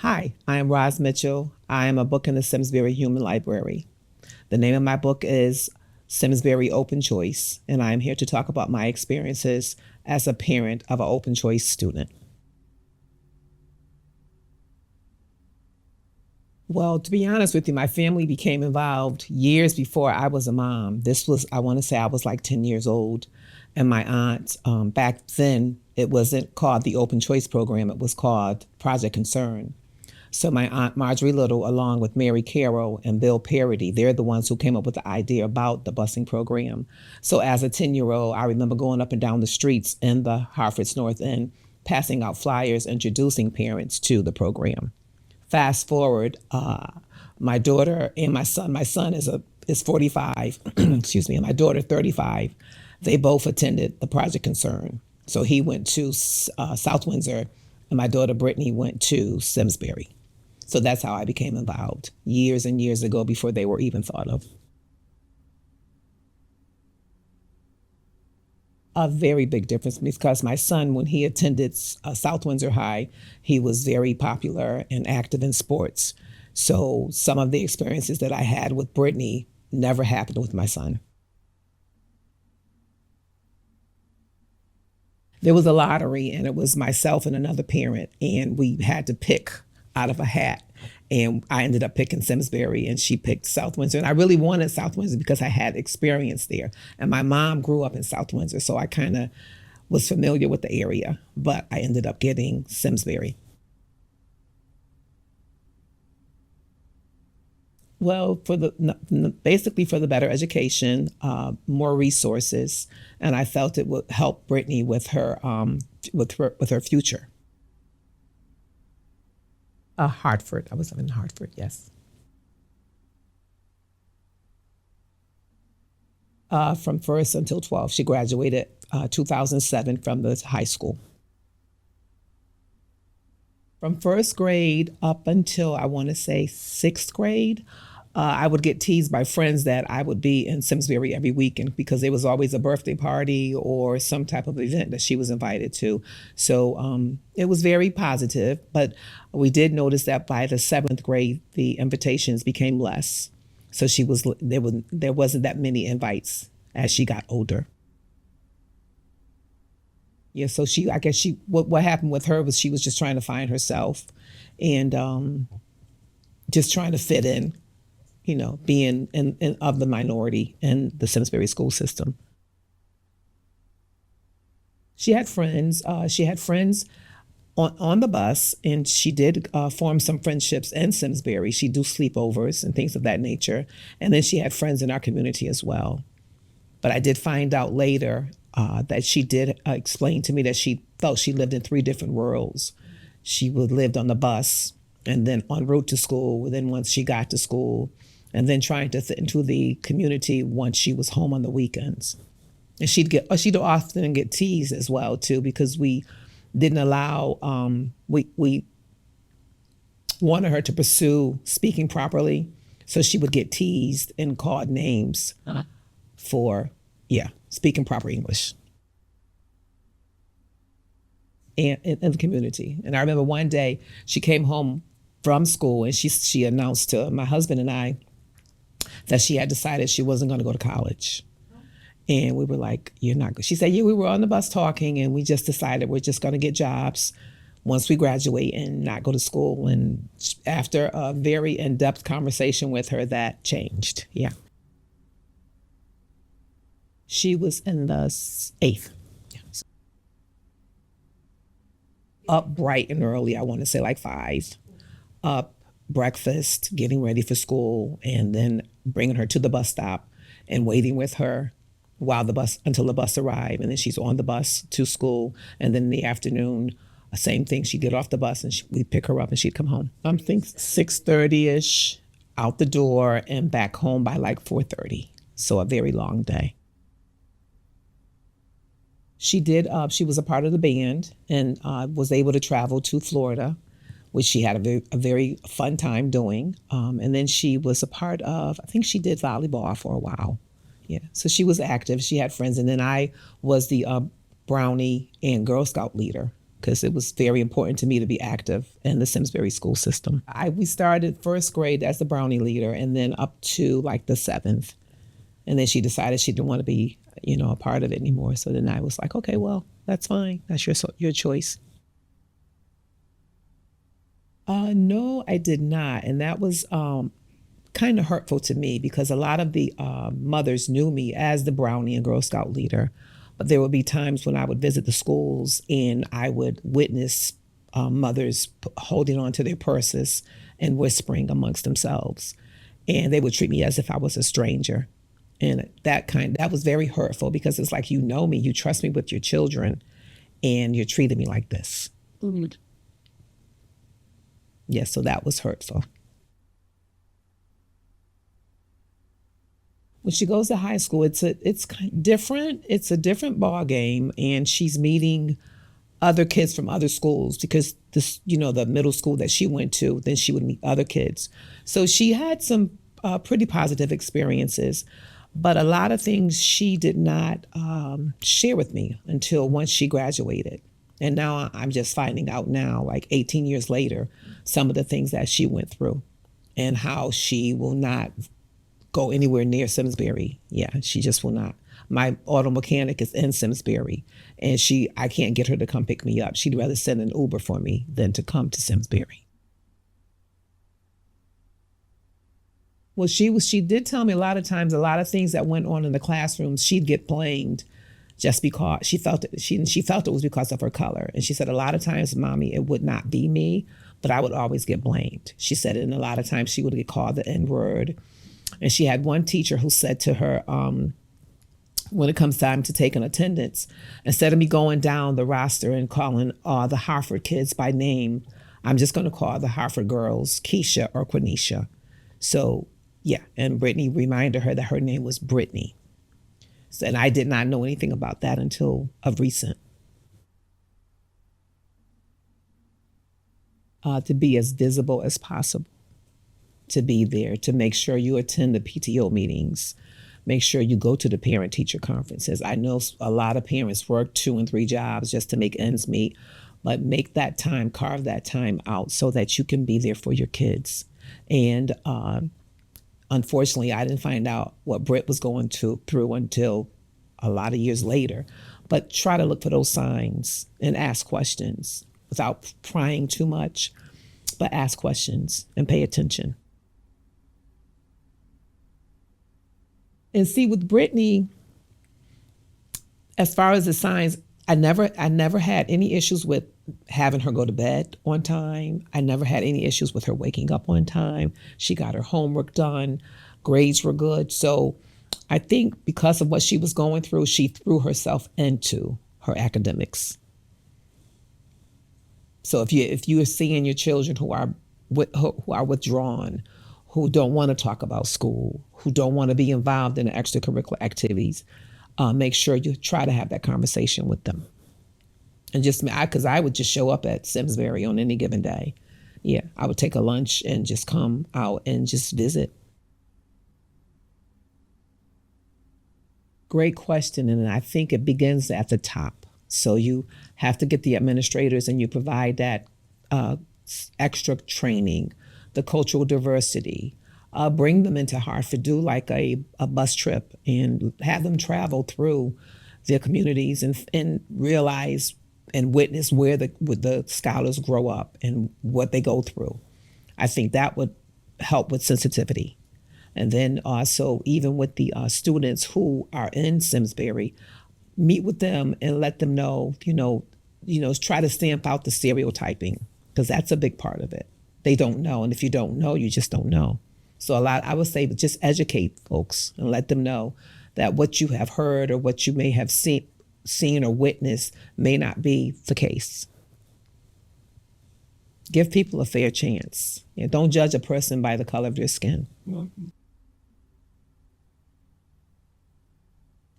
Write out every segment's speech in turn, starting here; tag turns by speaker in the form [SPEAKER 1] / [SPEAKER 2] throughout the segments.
[SPEAKER 1] Hi, I am Roz Mitchell. I am a book in the Simsbury Human Library. The name of my book is Simsbury Open Choice, and I am here to talk about my experiences as a parent of an open choice student. Well, to be honest with you, my family became involved years before I was a mom. This was, I want to say I was like 10 years old. And my aunt, back then, it wasn't called the Open Choice Program, it was called Project Concern. So my aunt Marjorie Little, along with Mary Carroll and Bill Parody, they're the ones who came up with the idea about the busing program. So as a 10-year-old, I remember going up and down the streets in the Hartford's North End, passing out flyers, introducing parents to the program. Fast forward, my daughter and my son. My son is 45, excuse me, and my daughter 35. They both attended the Project Concern. So he went to South Windsor, and my daughter Brittany went to Simsbury. So that's how I became involved years and years ago before they were even thought of. A very big difference because my son, when he attended South Windsor High, he was very popular and active in sports. So some of the experiences that I had with Brittany never happened with my son. There was a lottery, and it was myself and another parent, and we had to pick out of a hat. And I ended up picking Simsbury, and she picked South Windsor. And I really wanted South Windsor because I had experience there. And my mom grew up in South Windsor, so I kind of was familiar with the area. But I ended up getting Simsbury. Well, basically for the better education, more resources, and I felt it would help Brittany with her future. Hartford. I was in Hartford. Yes. From first until 12. She graduated 2007 from the high school. From first grade up until I want to say sixth grade, I would get teased by friends that I would be in Simsbury every weekend because there was always a birthday party or some type of event that she was invited to. So it was very positive, but we did notice that by the seventh grade, the invitations became less. So there wasn't that many invites as she got older. Yeah, so I guess what happened with her was she was just trying to find herself and just trying to fit in, being of the minority in the Simsbury school system. She had friends. She had friends on the bus, and she did form some friendships in Simsbury. She'd do sleepovers and things of that nature. And then she had friends in our community as well. But I did find out later that she did explain to me that she felt she lived in three different worlds. She lived on the bus, and then en route to school, then once she got to school, and then trying to fit into the community once she was home on the weekends. And she'd often get teased as well too, because we didn't allow, we wanted her to pursue speaking properly. So she would get teased and called names for, speaking proper English and in the community. And I remember one day she came home from school and she announced to my husband and I that she had decided she wasn't going to go to college. And we were like, you're not good. She said, yeah, we were on the bus talking and we just decided we're just going to get jobs once we graduate and not go to school. And after a very in-depth conversation with her, that changed. Yeah. She was in the eighth. Yeah. Up bright and early, I want to say like 5. Up, breakfast, getting ready for school, and then bringing her to the bus stop and waiting with her until the bus arrived. And then she's on the bus to school. And then in the afternoon, same thing. She'd get off the bus and we'd pick her up and she'd come home. I think 6:30ish, out the door and back home by like 4:30. So a very long day. She was a part of the band and was able to travel to Florida, which she had a very fun time doing. And then she was a part of, I think she did volleyball for a while. Yeah, so she was active. She had friends. And then I was the Brownie and Girl Scout leader because it was very important to me to be active in the Simsbury school system. We started first grade as the Brownie leader and then up to like the seventh. And then she decided she didn't want to be, a part of it anymore. So then I was like, okay, well, that's fine. That's your choice. No, I did not. And that was kind of hurtful to me because a lot of the mothers knew me as the Brownie and Girl Scout leader. But there would be times when I would visit the schools and I would witness mothers holding on to their purses and whispering amongst themselves. And they would treat me as if I was a stranger. And that was very hurtful because it's like, you know me, you trust me with your children, and you're treating me like this. Mm-hmm. Yes, so that was hurtful. When she goes to high school, it's kind of different. It's a different ball game, and she's meeting other kids from other schools because the middle school that she went to, then she would meet other kids. So she had some pretty positive experiences, but a lot of things she did not share with me until once she graduated. And now I'm just finding out now, like 18 years later, some of the things that she went through and how she will not go anywhere near Simsbury. Yeah, she just will not. My auto mechanic is in Simsbury, and I can't get her to come pick me up. She'd rather send an Uber for me than to come to Simsbury. Well, she did tell me a lot of times, a lot of things that went on in the classrooms, she'd get blamed just because she felt it was because of her color. And she said a lot of times, Mommy, it would not be me, but I would always get blamed. She said, and a lot of times she would get called the N-word. And she had one teacher who said to her, when it comes time to take an attendance, instead of me going down the roster and calling the Hartford kids by name, I'm just going to call the Hartford girls Keisha or Quenisha. So, yeah, and Brittany reminded her that her name was Brittany. So, and I did not know anything about that until of recent. To be as visible as possible, to be there, to make sure you attend the PTO meetings, make sure you go to the parent-teacher conferences. I know a lot of parents work 2 and 3 jobs just to make ends meet, but make that time, carve that time out so that you can be there for your kids. And unfortunately, I didn't find out what Britt was going through until a lot of years later. But try to look for those signs and ask questions without prying too much, but ask questions and pay attention. And see, with Brittany, as far as the signs, I never had any issues with having her go to bed on time. I never had any issues with her waking up on time. She got her homework done. Grades were good. So I think because of what she was going through, she threw herself into her academics. So if you are seeing your children who are withdrawn, who don't want to talk about school, who don't want to be involved in the extracurricular activities, make sure you try to have that conversation with them. And because I would just show up at Simsbury on any given day. Yeah, I would take a lunch and just come out and just visit. Great question, and I think it begins at the top. So you have to get the administrators and you provide that extra training, the cultural diversity, bring them into Hartford, do like a bus trip and have them travel through their communities and realize and witness where the scholars grow up and what they go through. I think that would help with sensitivity. And then also even with the students who are in Simsbury, meet with them and let them know, try to stamp out the stereotyping, because that's a big part of it. They don't know. And if you don't know, you just don't know. So I would say, just educate folks and let them know that what you have heard or what you may have seen or witnessed may not be the case. Give people a fair chance. Don't judge a person by the color of their skin. Mm-hmm.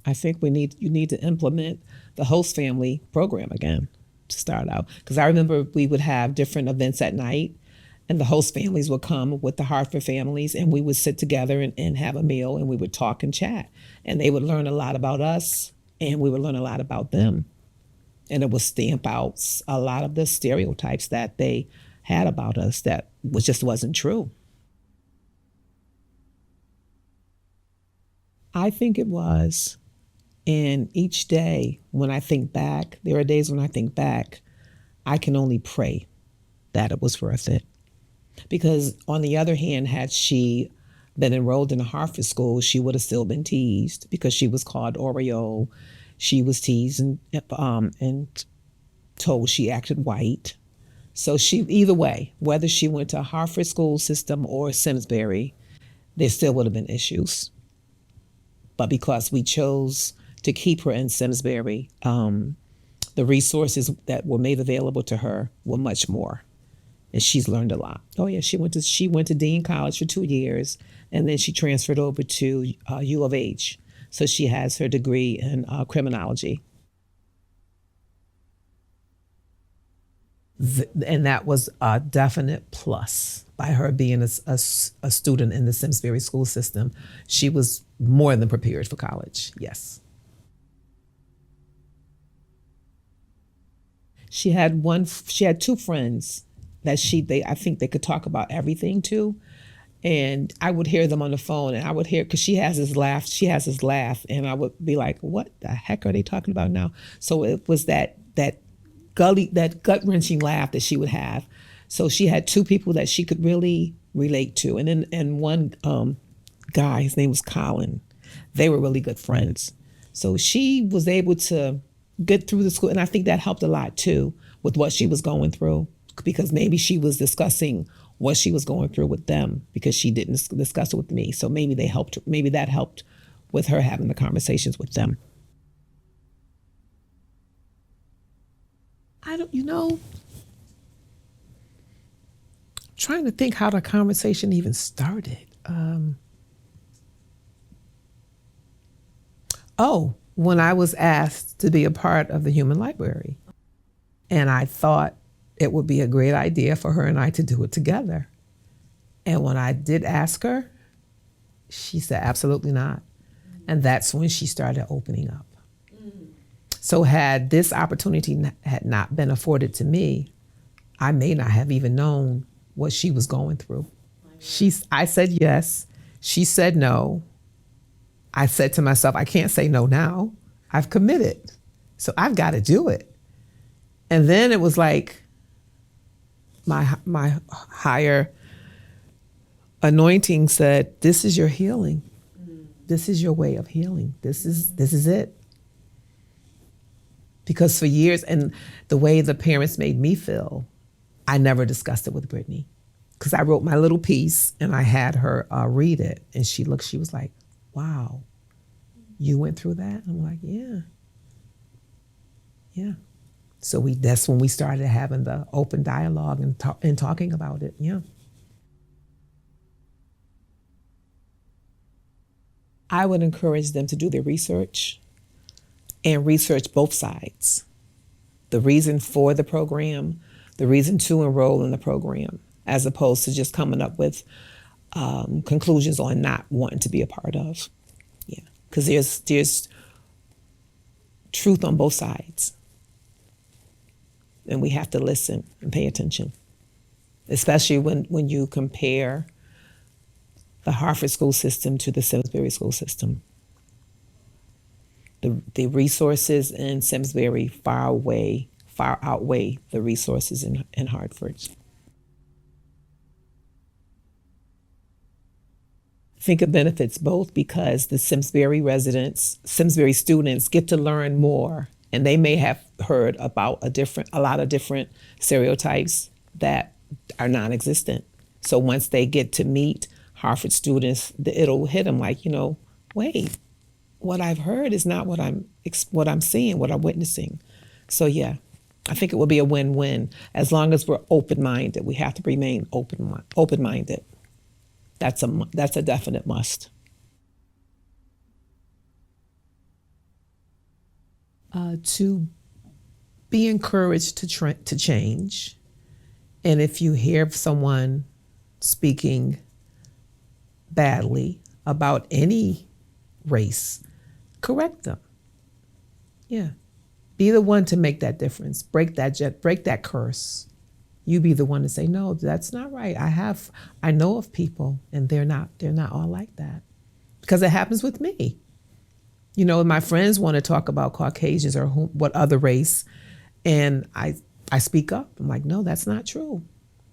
[SPEAKER 1] I think you need to implement the host family program again to start out. Because I remember we would have different events at night, and the host families would come with the Hartford families, and we would sit together and have a meal, and we would talk and chat. And they would learn a lot about us, and we would learn a lot about them. And it would stamp out a lot of the stereotypes that they had about us that just wasn't true. I think it was. And each day when I think back, there are days when I think back, I can only pray that it was worth it. Because on the other hand, had she been enrolled in a Hartford school, she would have still been teased because she was called Oreo. She was teased and told she acted white. So she, either way, whether she went to a Hartford school system or Simsbury, there still would have been issues. But because we chose to keep her in Simsbury, the resources that were made available to her were much more, and she's learned a lot. Oh yeah, she went to Dean College for 2 years, and then she transferred over to U of H. So she has her degree in criminology. And that was a definite plus by her being a student in the Simsbury school system. She was more than prepared for college. Yes. She had two friends that I think they could talk about everything to. And I would hear them on the phone, and I would hear, because she has this laugh, and I would be like, what the heck are they talking about now? So it was that gut-wrenching laugh that she would have. So she had two people that she could really relate to. And one guy, his name was Colin. They were really good friends. So she was able to get through the school, and I think that helped a lot too with what she was going through, because maybe she was discussing what she was going through with them because she didn't discuss it with me. So maybe that helped with her having the conversations with them. I don't, trying to think how the conversation even started. When I was asked to be a part of the Human Library. And I thought it would be a great idea for her and I to do it together. And when I did ask her, she said, absolutely not. And that's when she started opening up. So had this opportunity had not been afforded to me, I may not have even known what she was going through. I said yes. She said no. I said to myself, I can't say no now. I've committed. So I've got to do it. And then it was like my higher anointing said, this is your healing. This is your way of healing. This is it. Because for years, and the way the parents made me feel, I never discussed it with Brittany. Because I wrote my little piece and I had her read it. And she was like, wow, you went through that? I'm like, yeah. Yeah. So that's when we started having the open dialogue and talking about it. Yeah. I would encourage them to do their research and research both sides. The reason for the program, the reason to enroll in the program, as opposed to just coming up with conclusions on not wanting to be a part of. Yeah, because there's truth on both sides. And we have to listen and pay attention, especially when you compare the Hartford school system to the Simsbury school system. The resources in Simsbury far outweigh the resources in Hartford. I think it benefits both because the Simsbury students get to learn more, and they may have heard about a lot of different stereotypes that are non-existent. So once they get to meet Hartford students, it'll hit them like, wait, what I've heard is not what I'm seeing, what I'm witnessing. So yeah, I think it will be a win-win as long as we're open-minded. We have to remain open-minded. That's a definite must. To be encouraged to change, and if you hear someone speaking badly about any race, correct them. Yeah. Be the one to make that difference. Break that curse. You be the one to say, no, that's not right. I know of people and they're not all like that. Because it happens with me. You know, my friends want to talk about Caucasians or what other race, and I speak up. I'm like, no, that's not true.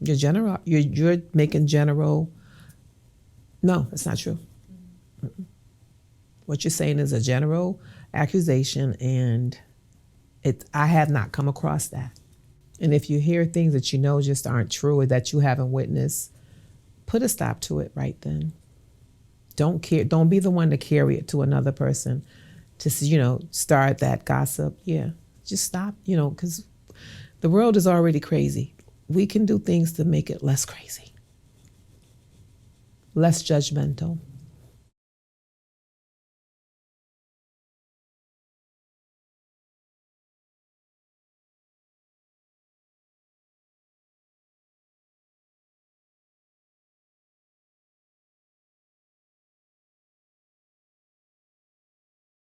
[SPEAKER 1] You're making general. No, that's not true. Mm-mm. What you're saying is a general accusation, and I have not come across that. And if you hear things that you know just aren't true or that you haven't witnessed, put a stop to it right then. Don't be the one to carry it to another person to, start that gossip. Yeah, just stop, because the world is already crazy. We can do things to make it less crazy, less judgmental.